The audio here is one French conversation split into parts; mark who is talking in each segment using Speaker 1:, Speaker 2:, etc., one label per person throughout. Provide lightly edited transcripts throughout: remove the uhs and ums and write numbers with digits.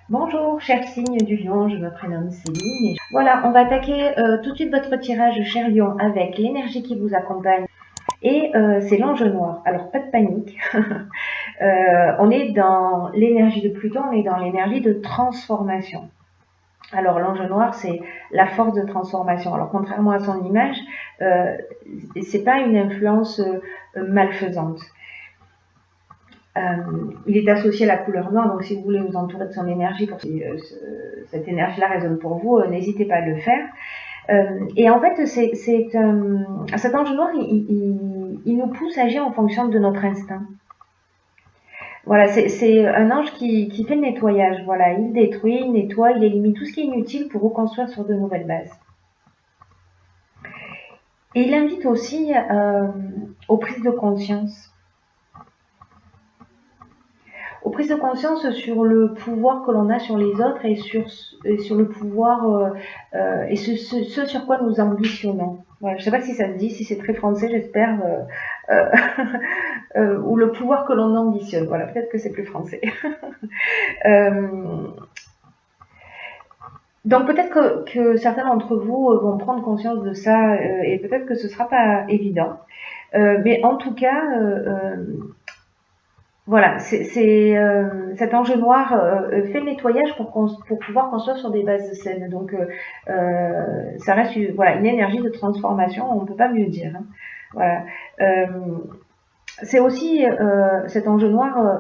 Speaker 1: Bonjour, cher signe du lion, je me prénomme Céline. Voilà, on va attaquer tout de suite votre tirage, cher lion, avec l'énergie qui vous accompagne. Et c'est l'ange noir. Alors, pas de panique. On est dans l'énergie de Pluton, on est dans l'énergie de transformation. Alors, l'ange noir, c'est la force de transformation. Alors, contrairement à son image, c'est pas une influence malfaisante. Il est associé à la couleur noire, donc si vous voulez vous entourer de son énergie, pour que cette énergie-là résonne pour vous, n'hésitez pas à le faire. Et en fait, cet ange noir, il nous pousse à agir en fonction de notre instinct. Voilà, c'est un ange qui fait le nettoyage. Voilà, il détruit, il nettoie, il élimine tout ce qui est inutile pour reconstruire sur de nouvelles bases. Et il invite aussi aux prises de conscience. Aux prises de conscience sur le pouvoir que l'on a sur les autres et sur le pouvoir et ce sur quoi nous ambitionnons. Voilà, je ne sais pas si ça se dit, si c'est très français, j'espère, ou le pouvoir que l'on ambitionne. Voilà, peut-être que c'est plus français. Donc peut-être que certains d'entre vous vont prendre conscience de ça et peut-être que ce ne sera pas évident. Mais en tout cas, voilà, cet ange noir fait le nettoyage pour pouvoir construire sur des bases saines. Donc, ça reste voilà, une énergie de transformation, on ne peut pas mieux dire. Hein. Voilà. C'est aussi cet ange noir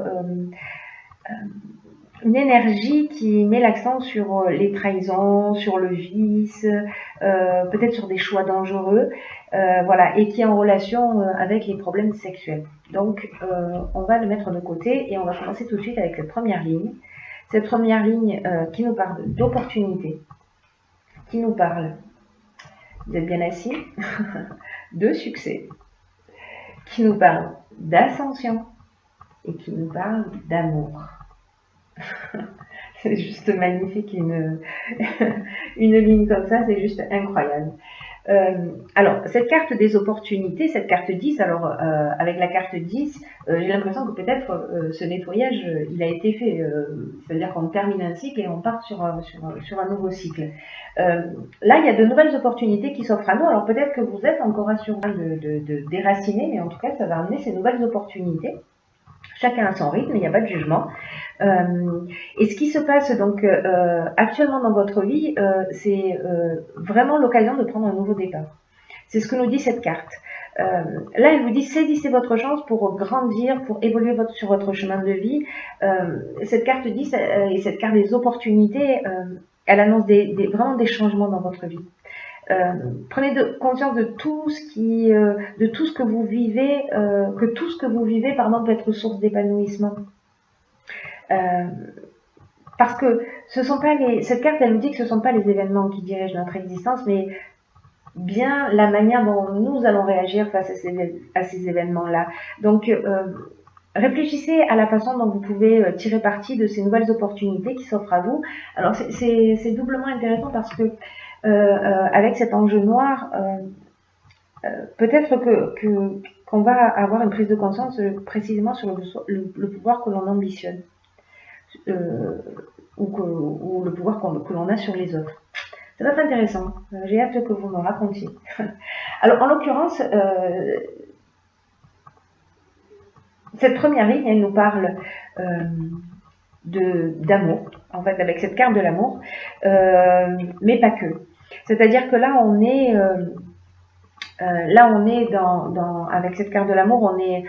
Speaker 1: une énergie qui met l'accent sur les trahisons, sur le vice, peut-être sur des choix dangereux, voilà, et qui est en relation avec les problèmes sexuels. Donc, on va le mettre de côté et on va commencer tout de suite avec cette première ligne. Cette première ligne qui nous parle d'opportunité, qui nous parle, vous êtes bien assis, de succès, qui nous parle d'ascension et qui nous parle d'amour. C'est juste magnifique, une ligne comme ça, c'est juste incroyable. Alors, cette carte des opportunités, cette carte 10, alors avec la carte 10, j'ai l'impression que peut-être ce nettoyage, il a été fait, c'est-à-dire qu'on termine un cycle et on part sur un nouveau cycle. Là, il y a de nouvelles opportunités qui s'offrent à nous, alors peut-être que vous êtes encore assuré de déraciner, mais en tout cas, ça va amener ces nouvelles opportunités. Chacun a son rythme, il n'y a pas de jugement. Et ce qui se passe donc actuellement dans votre vie, c'est vraiment l'occasion de prendre un nouveau départ. C'est ce que nous dit cette carte. Là, elle vous dit saisissez votre chance pour grandir, pour évoluer sur votre chemin de vie. Cette carte dit, et cette carte des opportunités, elle annonce vraiment des changements dans votre vie. Prenez conscience de tout ce que vous vivez, que tout ce que vous vivez, pardon, peut être source d'épanouissement. Parce que cette carte, elle nous dit que ce ne sont pas les événements qui dirigent notre existence, mais bien la manière dont nous allons réagir face à ces événements-là. Donc, réfléchissez à la façon dont vous pouvez tirer parti de ces nouvelles opportunités qui s'offrent à vous. Alors, c'est doublement intéressant parce que avec cet enjeu noir, peut-être qu'on va avoir une prise de conscience précisément sur le pouvoir que l'on ambitionne. Ou le pouvoir que l'on a sur les autres. Ça va être intéressant. J'ai hâte que vous me racontiez. Alors, en l'occurrence, cette première ligne, elle nous parle d'amour, en fait, avec cette carte de l'amour, mais pas que. C'est-à-dire que là, on est avec cette carte de l'amour, on est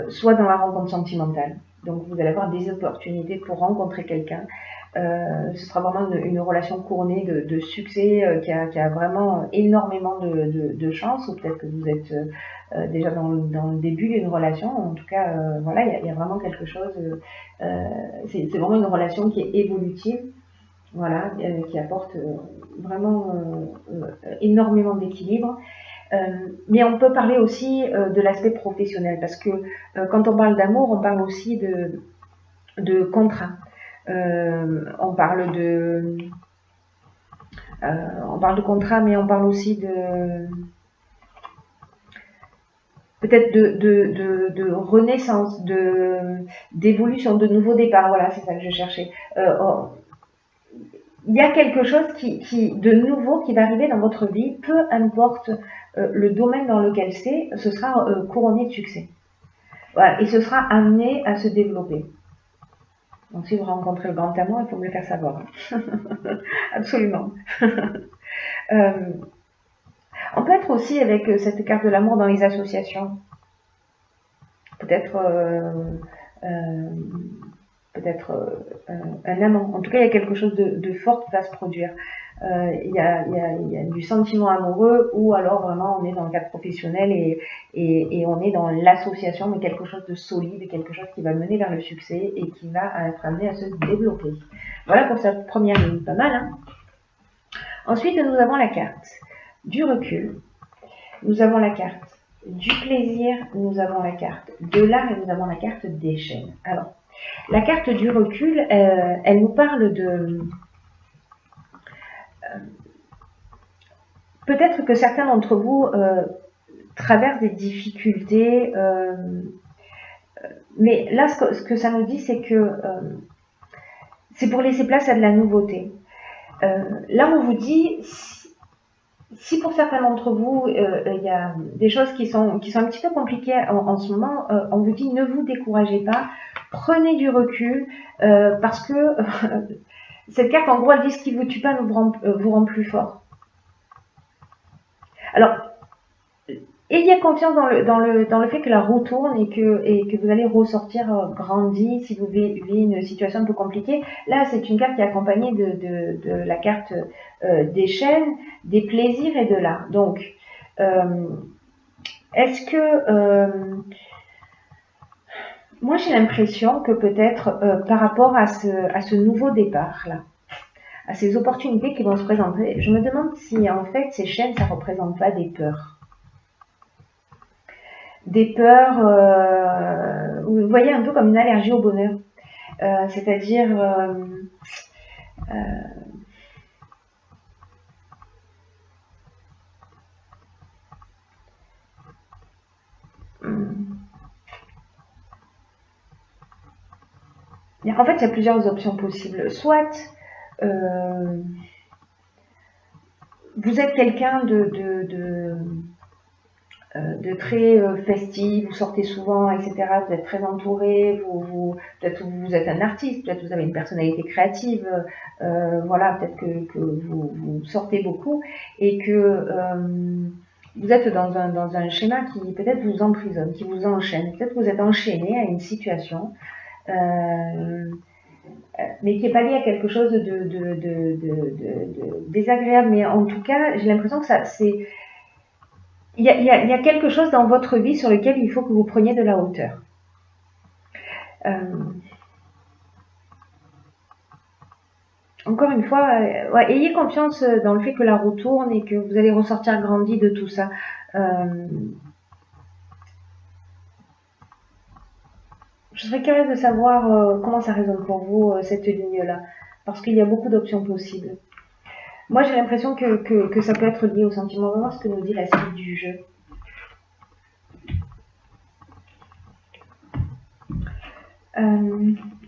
Speaker 1: soit dans la rencontre sentimentale. Donc, vous allez avoir des opportunités pour rencontrer quelqu'un. Ce sera vraiment une relation couronnée de succès qui a vraiment énormément de chance, ou peut-être que vous êtes déjà dans le début d'une relation. En tout cas, voilà, il y a vraiment quelque chose. C'est vraiment une relation qui est évolutive, voilà, qui apporte vraiment énormément d'équilibre. Mais on peut parler aussi de l'aspect professionnel, parce que quand on parle d'amour, on parle aussi de contrat. On parle de contrat, mais on parle aussi peut-être de renaissance, d'évolution, de nouveaux départs. Voilà, c'est ça que je cherchais. il y a quelque chose de nouveau qui va arriver dans votre vie, peu importe le domaine dans lequel c'est, ce sera couronné de succès. Voilà, et ce sera amené à se développer. Donc si vous rencontrez le grand amour, il faut me le faire savoir. Absolument. On peut être aussi avec cette carte de l'amour dans les associations. Peut-être un amant. En tout cas, il y a quelque chose de fort qui va se produire. Il y a du sentiment amoureux, ou alors vraiment on est dans le cadre professionnel et on est dans l'association, mais quelque chose de solide, quelque chose qui va mener vers le succès et qui va être amené à se développer. Voilà pour cette première ligne, pas mal, hein? Ensuite, nous avons la carte du recul, nous avons la carte du plaisir, nous avons la carte de l'art et nous avons la carte des chaînes. Alors, la carte du recul, elle nous parle de... peut-être que certains d'entre vous traversent des difficultés, mais là, ce que ça nous dit, c'est que c'est pour laisser place à de la nouveauté. Là, on vous dit, si pour certains d'entre vous, il y a des choses qui sont un petit peu compliquées en ce moment, on vous dit ne vous découragez pas, prenez du recul, parce que cette carte, en gros, elle dit ce qui vous tue pas vous rend plus fort. Alors, ayez confiance dans le fait que la roue tourne et que vous allez ressortir grandi si vous vivez une situation un peu compliquée. Là, c'est une carte qui est accompagnée de la carte des chaînes, des plaisirs et de l'art. Donc, est-ce que... moi, j'ai l'impression que peut-être par rapport à ce nouveau départ-là, à ces opportunités qui vont se présenter, je me demande si en fait ces chaînes, ça ne représente pas des peurs. Des peurs, vous voyez, un peu comme une allergie au bonheur. C'est-à-dire... en fait, il y a plusieurs options possibles. Soit vous êtes quelqu'un de très festif, vous sortez souvent, etc. Vous êtes très entouré, peut-être vous êtes un artiste, peut-être vous avez une personnalité créative, voilà, peut-être que vous sortez beaucoup et que vous êtes dans un schéma qui peut-être vous emprisonne, qui vous enchaîne. Peut-être que vous êtes enchaîné à une situation, mais qui n'est pas lié à quelque chose de désagréable. Mais en tout cas, j'ai l'impression que c'est... Il y a quelque chose dans votre vie sur lequel il faut que vous preniez de la hauteur. Encore une fois, ouais, ayez confiance dans le fait que la roue tourne et que vous allez ressortir grandi de tout ça. Je serais curieuse de savoir comment ça résonne pour vous, cette ligne-là, parce qu'il y a beaucoup d'options possibles. Moi, j'ai l'impression que ça peut être lié au sentiment. On va voir ce que nous dit la suite du jeu.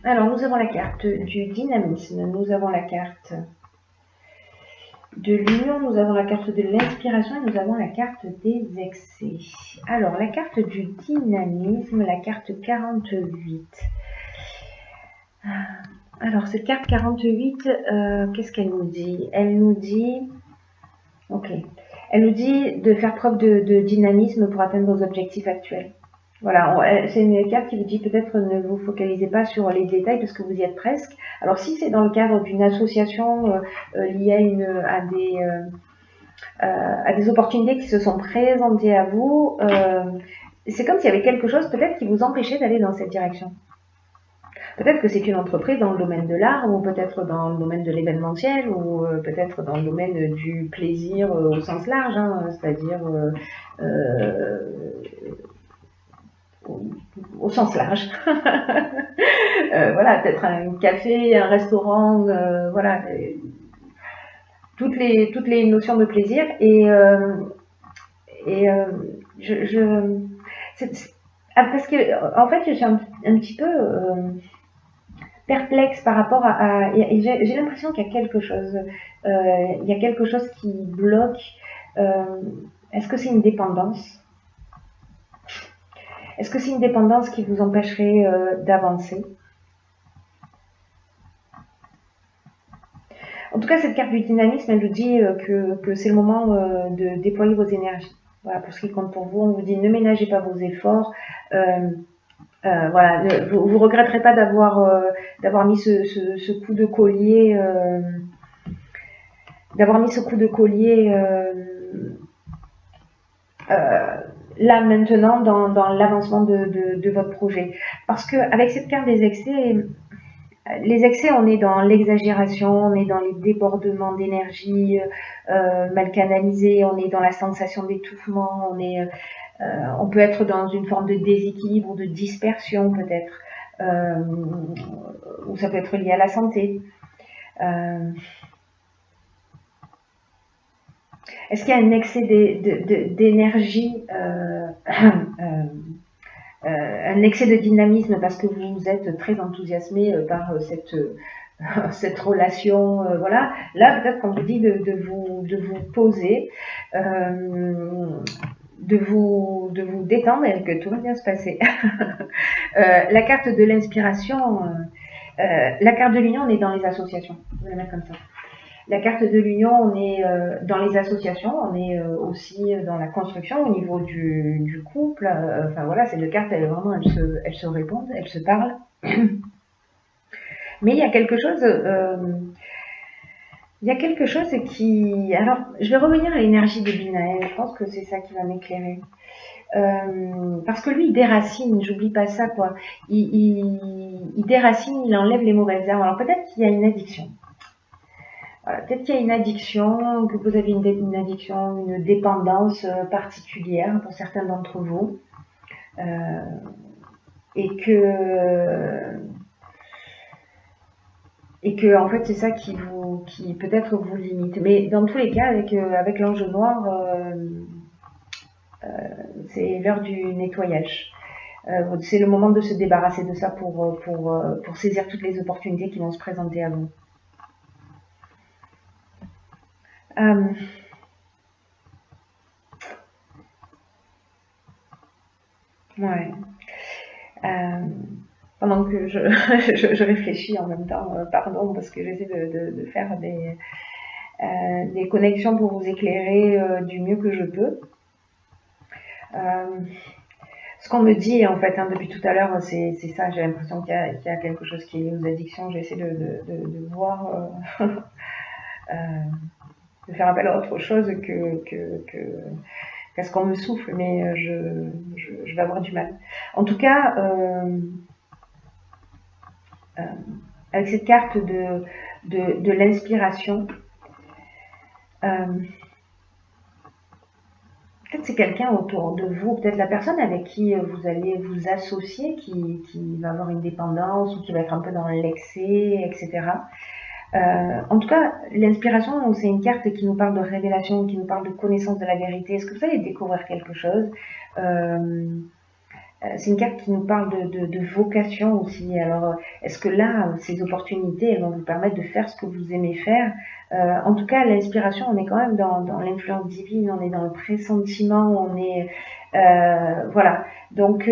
Speaker 1: Alors, nous avons la carte du dynamisme, nous avons la carte de l'union, nous avons la carte de l'inspiration et nous avons la carte des excès. Alors, la carte du dynamisme, la carte 48. Alors, cette carte 48, qu'est-ce qu'elle nous dit? Elle nous dit... Ok. Elle nous dit de faire preuve de dynamisme pour atteindre vos objectifs actuels. Voilà, c'est une carte qui vous dit peut-être ne vous focalisez pas sur les détails parce que vous y êtes presque. Alors si c'est dans le cadre d'une association liée à des opportunités qui se sont présentées à vous, c'est comme s'il y avait quelque chose peut-être qui vous empêchait d'aller dans cette direction. Peut-être que c'est une entreprise dans le domaine de l'art, ou peut-être dans le domaine de l'événementiel, ou peut-être dans le domaine du plaisir au sens large, hein, c'est-à-dire au sens large. Voilà, peut-être un café, un restaurant, voilà, toutes les notions de plaisir. Parce que en fait, je suis un petit peu perplexe par rapport et j'ai l'impression qu'il y a quelque chose, qui bloque. Est-ce que c'est une dépendance? Est-ce que c'est une dépendance qui vous empêcherait d'avancer? En tout cas, cette carte du dynamisme, elle nous dit que c'est le moment de déployer vos énergies. Voilà, pour ce qui compte pour vous, on vous dit ne ménagez pas vos efforts. Voilà, vous regretterez pas d'avoir mis ce coup de collier, là maintenant dans l'avancement de votre projet. Parce que avec cette carte des excès, on est dans l'exagération, on est dans les débordements d'énergie mal canalisés, on est dans la sensation d'étouffement, on peut être dans une forme de déséquilibre ou de dispersion peut-être, ou ça peut être lié à la santé. Est-ce qu'il y a un excès d'énergie, un excès de dynamisme parce que vous êtes très enthousiasmé par cette relation, voilà. Là, peut-être qu'on vous dit de vous poser, de vous détendre et que tout va bien se passer. La carte de l'inspiration, la carte de l'union, on est dans les associations. Je vais la mettre comme ça. La carte de l'union, on est dans les associations, on est aussi dans la construction au niveau du couple. Enfin voilà, ces deux cartes, elles se répondent, elles se parlent. Mais il y a quelque chose, qui... Alors, je vais revenir à l'énergie de Binaël. Je pense que c'est ça qui va m'éclairer. Parce que lui, il déracine, j'oublie pas ça, quoi. Il déracine, il enlève les mauvaises herbes. Alors peut-être qu'il y a une addiction. Voilà, peut-être qu'il y a une addiction, que vous avez une addiction, une dépendance particulière pour certains d'entre vous. Et que en fait c'est ça qui peut-être vous limite. Mais dans tous les cas, avec l'ange noir, c'est l'heure du nettoyage. C'est le moment de se débarrasser de ça pour saisir toutes les opportunités qui vont se présenter à vous. Ouais. Pendant que je réfléchis en même temps, pardon, parce que j'essaie de faire des connexions pour vous éclairer du mieux que je peux. Ce qu'on me dit en fait depuis tout à l'heure, c'est ça, j'ai l'impression qu'il y a quelque chose qui est lié aux addictions. J'essaie de voir, de faire appel à autre chose qu'à ce qu'on me souffle, mais je vais avoir du mal. En tout cas, avec cette carte de l'inspiration, peut-être c'est quelqu'un autour de vous, peut-être la personne avec qui vous allez vous associer, qui va avoir une dépendance ou qui va être un peu dans l'excès, etc. En tout cas, l'inspiration, c'est une carte qui nous parle de révélation, qui nous parle de connaissance de la vérité. Est-ce que vous allez découvrir quelque chose? C'est une carte qui nous parle de vocation aussi. Alors, est-ce que là, ces opportunités, elles vont vous permettre de faire ce que vous aimez faire? En tout cas, l'inspiration, on est quand même dans l'influence divine, on est dans le pressentiment, on est... voilà. Donc,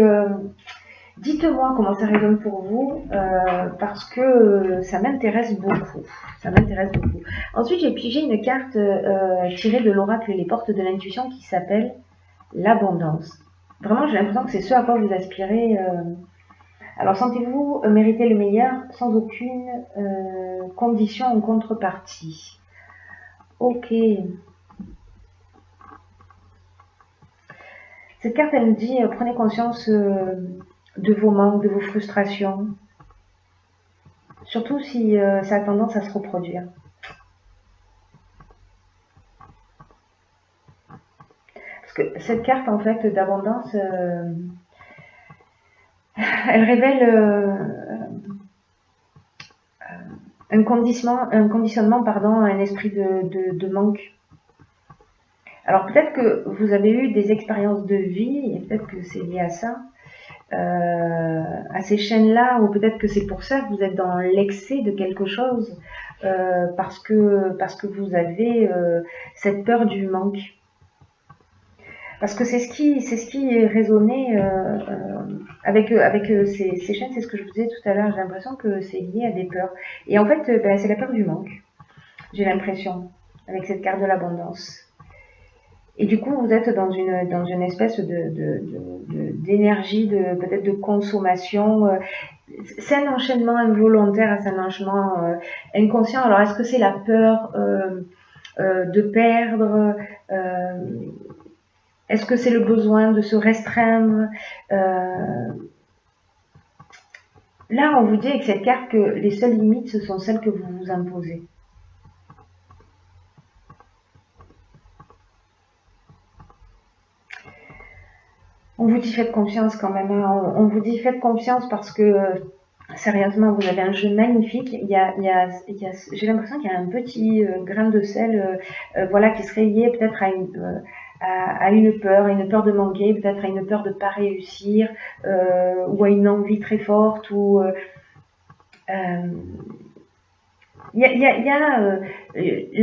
Speaker 1: dites-moi comment ça résonne pour vous, parce que ça m'intéresse beaucoup. Ça m'intéresse beaucoup. Ensuite, j'ai pigé une carte tirée de l'oracle Les Portes de l'Intuition qui s'appelle l'abondance. Vraiment, j'ai l'impression que c'est ce à quoi vous aspirez. Alors, sentez-vous mériter le meilleur sans aucune condition en contrepartie. Ok. Cette carte, elle nous dit, prenez conscience de vos manques, de vos frustrations. Surtout si ça a tendance à se reproduire. Parce que cette carte, en fait, d'abondance, elle révèle un conditionnement, un esprit de manque. Alors peut-être que vous avez eu des expériences de vie, et peut-être que c'est lié à ça, à ces chaînes-là, ou peut-être que c'est pour ça que vous êtes dans l'excès de quelque chose, parce que vous avez cette peur du manque. Parce que c'est ce qui est résonné avec ces chaînes, c'est ce que je vous disais tout à l'heure, j'ai l'impression que c'est lié à des peurs. Et en fait, ben, c'est la peur du manque, j'ai l'impression, avec cette carte de l'abondance. Et du coup, vous êtes dans une espèce d'énergie, peut-être de consommation. C'est un enchaînement involontaire, c'est un enchaînement inconscient. Alors, est-ce que c'est la peur de perdre est-ce que c'est le besoin de se restreindre Là, on vous dit avec cette carte que les seules limites, ce sont celles que vous vous imposez. On vous dit faites confiance quand même. Hein. On vous dit faites confiance parce que sérieusement, vous avez un jeu magnifique. J'ai l'impression qu'il y a un petit grain de sel, voilà, qui serait lié peut-être à une peur de manquer, peut-être à une peur de ne pas réussir, ou à une envie très forte, ou la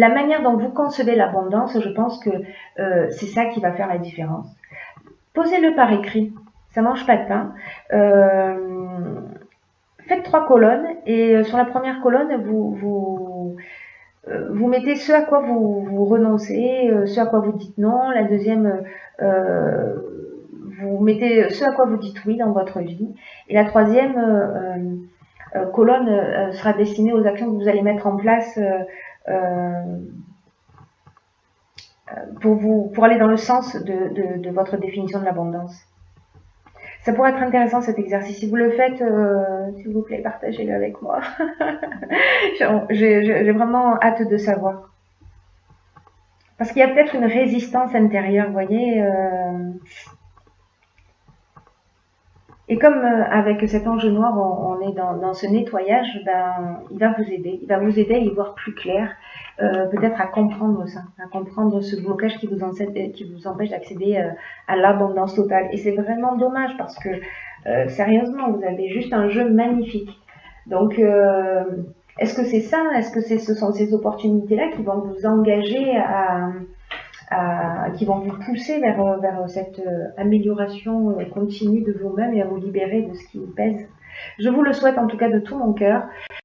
Speaker 1: manière dont vous concevez l'abondance, je pense que c'est ça qui va faire la différence. Posez-le par écrit, ça mange pas de pain. Faites 3 colonnes et sur la première colonne, vous mettez ce à quoi vous renoncez, ce à quoi vous dites non. La deuxième, vous mettez ce à quoi vous dites oui dans votre vie. Et la troisième colonne sera destinée aux actions que vous allez mettre en place pour aller dans le sens de votre définition de l'abondance. Ça pourrait être intéressant cet exercice. Si vous le faites, s'il vous plaît, partagez-le avec moi. J'ai vraiment hâte de savoir. Parce qu'il y a peut-être une résistance intérieure, vous voyez. Et comme avec cet ange noir, on est dans ce nettoyage, ben, il va vous aider. Il va vous aider à y voir plus clair, peut-être à comprendre ça, à comprendre ce blocage qui vous empêche d'accéder à l'abondance totale. Et c'est vraiment dommage parce que, sérieusement, vous avez juste un jeu magnifique. Donc, est-ce que c'est ça? Est-ce que ce sont ces opportunités-là qui vont vous engager qui vont vous pousser vers cette amélioration continue de vous-même et à vous libérer de ce qui vous pèse? Je vous le souhaite en tout cas de tout mon cœur.